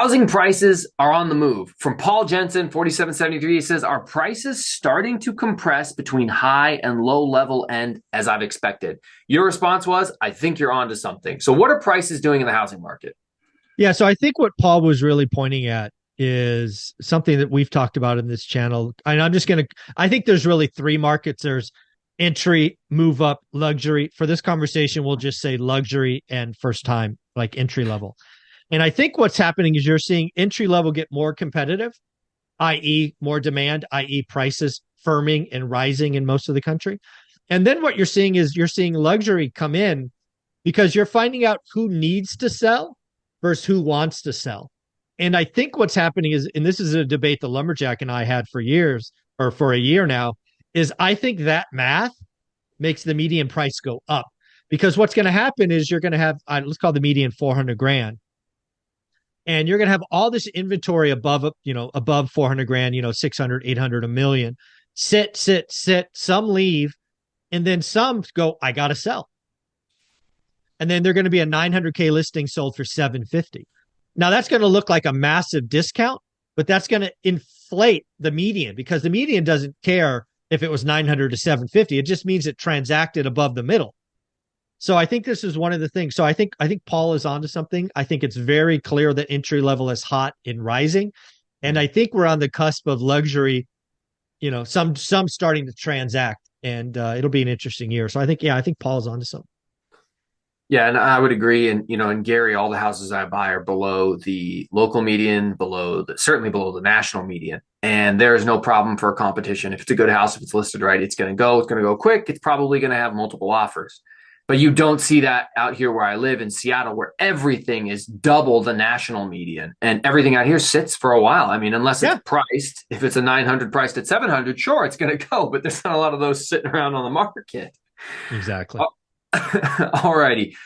Housing prices are on the move. From Paul Jensen, 4773, he says, are prices starting to compress between high and low level end as I've expected? Your response was, I think you're onto something. So what are prices doing in the housing market? Yeah, so I think what Paul was really pointing at is something that we've talked about in this channel. And I think there's really three markets. There's entry, move up, luxury. For this conversation, we'll just say luxury and first time, like entry level. And I think what's happening is you're seeing entry level get more competitive, i.e., more demand, i.e., prices firming and rising in most of the country. And then what you're seeing luxury come in because you're finding out who needs to sell versus who wants to sell. And I think what's happening is, and this is a debate the Lumberjack and I had for years or for a year now, is I think that math makes the median price go up because what's going to happen is you're going to have, let's call the median 400 grand. And you're going to have all this inventory above 400 grand, 600, 800, a million, sit. Some leave. And then some go, I got to sell. And then they're going to be a 900K listing sold for 750. Now that's going to look like a massive discount, but that's going to inflate the median because the median doesn't care if it was 900 to 750. It just means it transacted above the middle. So I think this is one of the things. So I think Paul is onto something. I think it's very clear that entry level is hot and rising. And I think we're on the cusp of luxury, some starting to transact, and it'll be an interesting year. So I think Paul is onto something. Yeah, and I would agree. And, in Gary, all the houses I buy are below the local median, certainly below the national median. And there is no problem for a competition. If it's a good house, if it's listed right, it's going to go quick. It's probably going to have multiple offers. But you don't see that out here where I live in Seattle, where everything is double the national median. And everything out here sits for a while. I mean, unless it's priced, if it's a 900 priced at 700, sure, it's going to go. But there's not a lot of those sitting around on the market. Exactly. All righty.